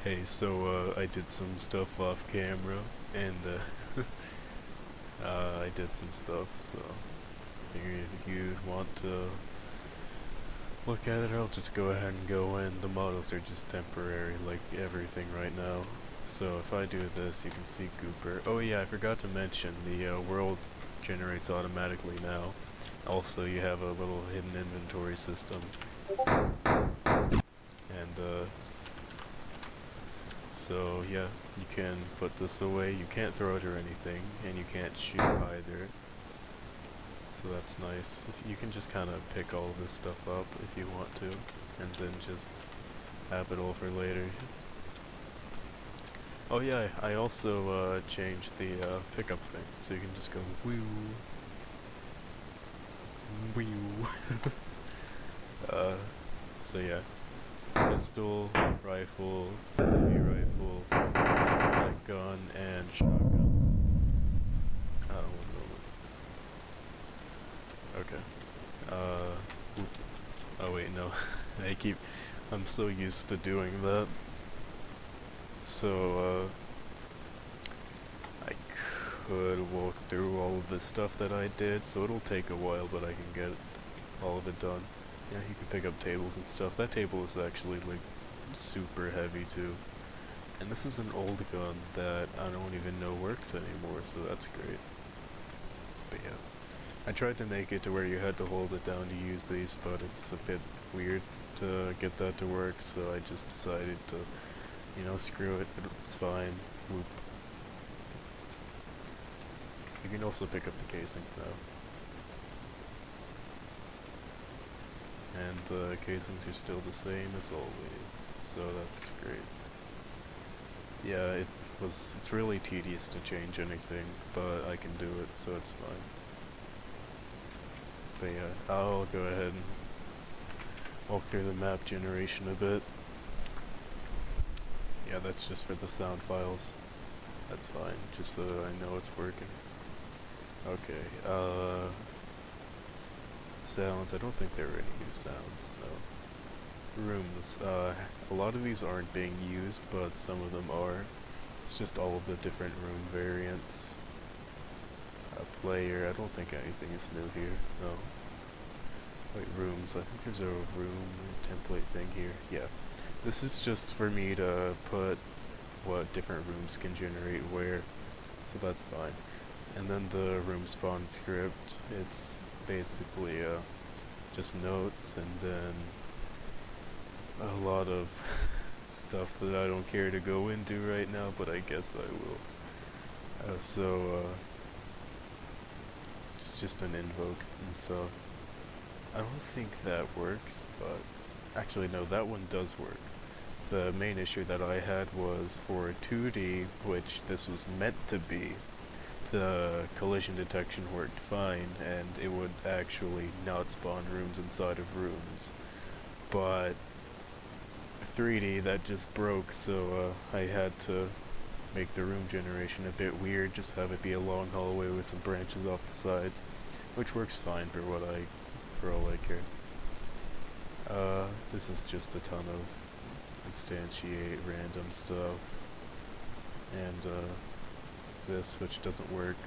Hey, so I did some stuff off camera, and I did some stuff, so figured if you want to look at it, I'll just go ahead and go in. The models are just temporary, like everything right now. So if I do this, you can see Gooper. Oh yeah, I forgot to mention, the world generates automatically now. Also, you have a little hidden inventory system. And so yeah, you can put this away. You can't throw it or anything, and you can't shoot either. So that's nice. You can just kind of pick all this stuff up if you want to, and then just have it all for later. Oh yeah, I also changed the pickup thing, so you can just go woo, woo. uh, so yeah, pistol, rifle, heavy rifle, light gun, and shotgun. One moment. Okay. Oop. Oh wait, no. I'm so used to doing that. So, I could walk through all of the stuff that I did, so it'll take a while, but I can get all of it done. Yeah, you can pick up tables and stuff. That table is actually, like, super heavy, too. And this is an old gun that I don't even know works anymore, so that's great. But yeah. I tried to make it to where you had to hold it down to use these, but it's a bit weird to get that to work, so I just decided to, screw it, it's fine. Whoop. You can also pick up the casings now. And the casings are still the same as always, so that's great. Yeah, it's really tedious to change anything, but I can do it, so it's fine. But yeah, I'll go ahead and walk through the map generation a bit. Yeah, that's just for the sound files. That's fine, just so that I know it's working. Okay, sounds, I don't think there are any new sounds, no. Rooms, a lot of these aren't being used, but some of them are. It's just all of the different room variants. Player, I don't think anything is new here, no. Wait, rooms, I think there's a room template thing here, yeah. This is just for me to put what different rooms can generate where, so that's fine. And then the room spawn script, it's basically just notes and then a lot of stuff that I don't care to go into right now, but I guess I will. It's just an invoke and stuff. I don't think that works, but actually no, that one does work. The main issue that I had was for 2D, which this was meant to be, the collision detection worked fine, and it would actually not spawn rooms inside of rooms. But 3D, that just broke, so I had to make the room generation a bit weird, just have it be a long hallway with some branches off the sides, which works fine for all I care. This is just a ton of instantiate random stuff, and this, which doesn't work.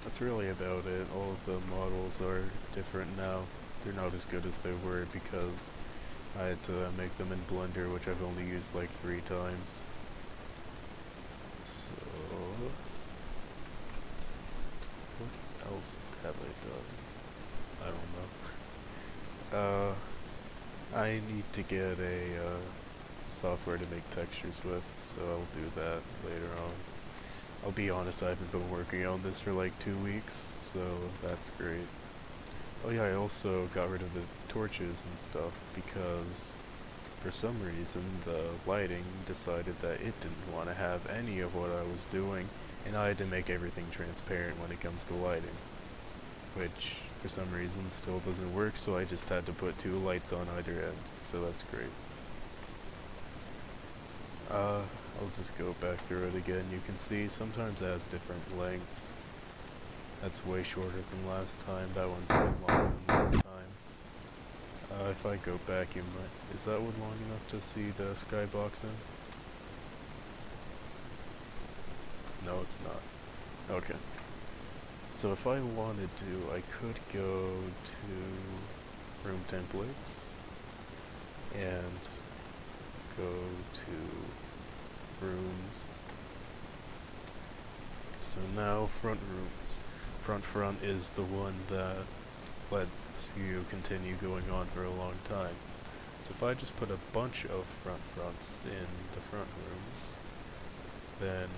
That's really about it. All of the models are different now. They're not as good as they were because I had to make them in Blender, which I've only used like 3 times. So, what else have I done? I don't know. I need to get a software to make textures with, so I'll do that later on. I'll be honest, I haven't been working on this for like 2 weeks, so that's great. Oh yeah, I also got rid of the torches and stuff because for some reason the lighting decided that it didn't want to have any of what I was doing, and I had to make everything transparent when it comes to lighting, which for some reason still doesn't work, so I just had to put 2 lights on either end, so that's great. I'll just go back through it again. You can see sometimes it has different lengths. That's way shorter than last time. That one's a bit longer than last time. if I go back, you might... Is that one long enough to see the skybox in? No, it's not. Okay. So if I wanted to, I could go to room templates and go to rooms. So now front rooms. Front is the one that lets you continue going on for a long time. So if I just put a bunch of fronts in the front rooms, then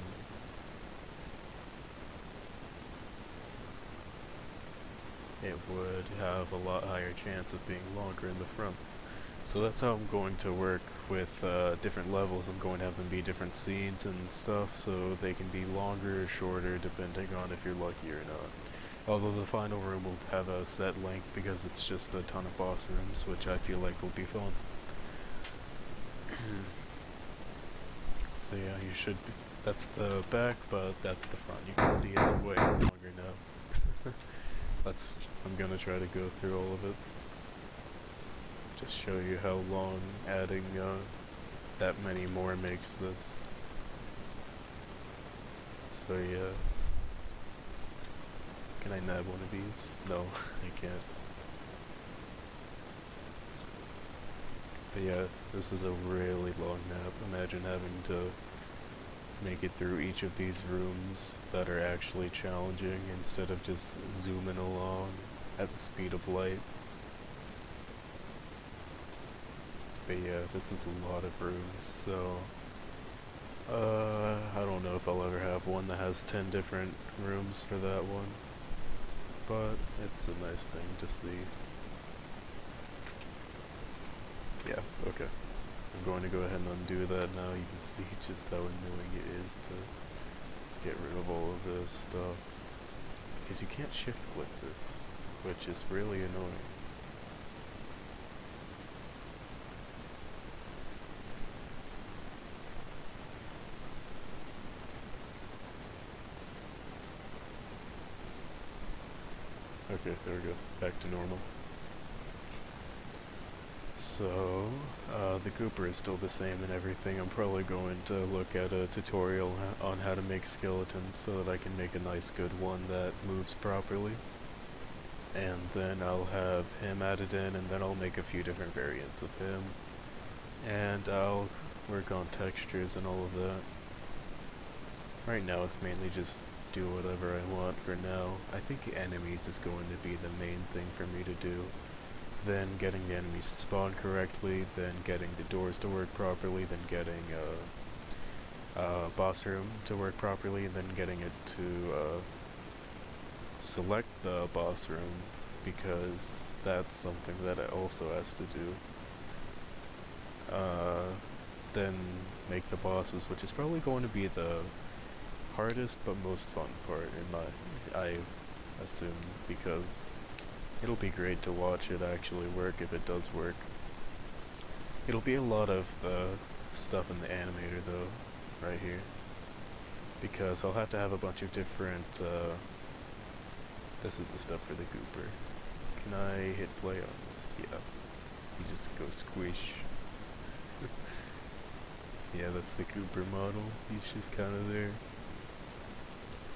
it would have a lot higher chance of being longer in the front. So that's how I'm going to work with different levels. I'm going to have them be different scenes and stuff, so they can be longer or shorter depending on if you're lucky or not. Although the final room will have a set length because it's just a ton of boss rooms, which I feel like will be fun. So yeah, you should be, that's the back, but that's the front. You can see it's way longer now. I'm gonna try to go through all of it. Just show you how long adding that many more makes this. So yeah. Can I nab one of these? No, I can't. But yeah, this is a really long nap. Imagine having to make it through each of these rooms that are actually challenging instead of just zooming along at the speed of light. But yeah, this is a lot of rooms, so I don't know if I'll ever have one that has 10 different rooms for that one, but it's a nice thing to see. Yeah, okay. I'm going to go ahead and undo that now. You can see just how annoying it is to get rid of all of this stuff, because you can't shift click this, which is really annoying. Okay, there we go. Back to normal. So, the Gooper is still the same and everything. I'm probably going to look at a tutorial on how to make skeletons so that I can make a nice good one that moves properly. And then I'll have him added in, and then I'll make a few different variants of him. And I'll work on textures and all of that. Right now it's mainly just do whatever I want for now. I think enemies is going to be the main thing for me to do. Then getting the enemies to spawn correctly, then getting the doors to work properly, then getting boss room to work properly, and then getting it to select the boss room, because that's something that it also has to do. Then make the bosses, which is probably going to be the hardest but most fun part I assume, because it'll be great to watch it actually work if it does work. It'll be a lot of the stuff in the animator though, right here, because I'll have to have a bunch of different, this is the stuff for the Gooper. Can I hit play on this? Yeah. You just go squish. Yeah, that's the Gooper model. He's just kind of there.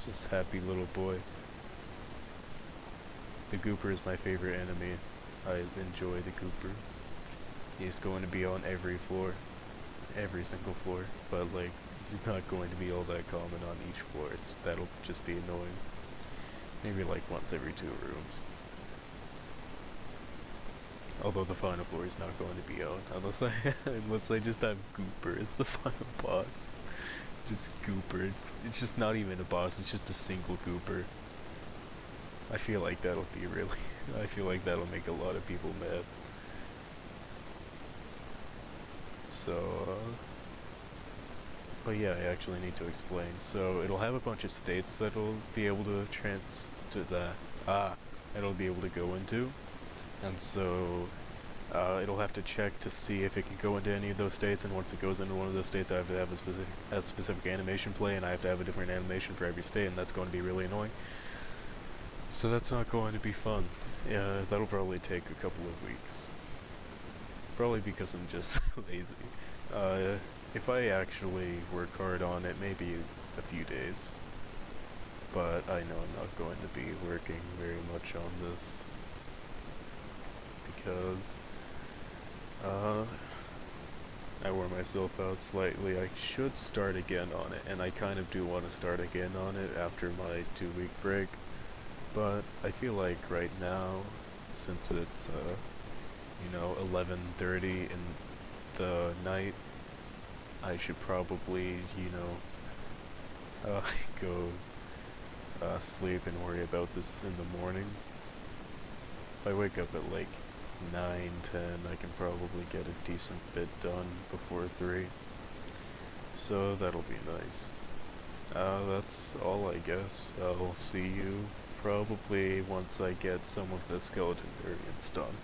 Just happy little boy. The Gooper is my favorite enemy. I enjoy the Gooper. He's going to be on every floor. Every single floor. But like, he's not going to be all that common on each floor. That'll just be annoying. Maybe like once every 2 rooms. Although the final floor is not going to be on, unless I just have Gooper as the final boss. Just Gooper. It's just not even a boss. It's just a single Gooper. I feel like that'll be really. I feel like that'll make a lot of people mad. So, but yeah, I actually need to explain. So it'll have a bunch of states that'll be able to it'll be able to go into, and so it'll have to check to see if it can go into any of those states. And once it goes into one of those states, I have to have a specific animation play, and I have to have a different animation for every state, and that's going to be really annoying. So that's not going to be fun. Yeah, that'll probably take a couple of weeks. Probably because I'm just lazy. If I actually work hard on it, maybe a few days. But I know I'm not going to be working very much on this because I wore myself out slightly. I should start again on it, and I kind of do want to start again on it after my 2-week break. But I feel like right now, since it's 11:30 in the night, I should probably go sleep and worry about this in the morning. If I wake up at like 9, 10, I can probably get a decent bit done before 3. So that'll be nice. That's all, I guess. I'll see you probably once I get some of the skeleton variants done.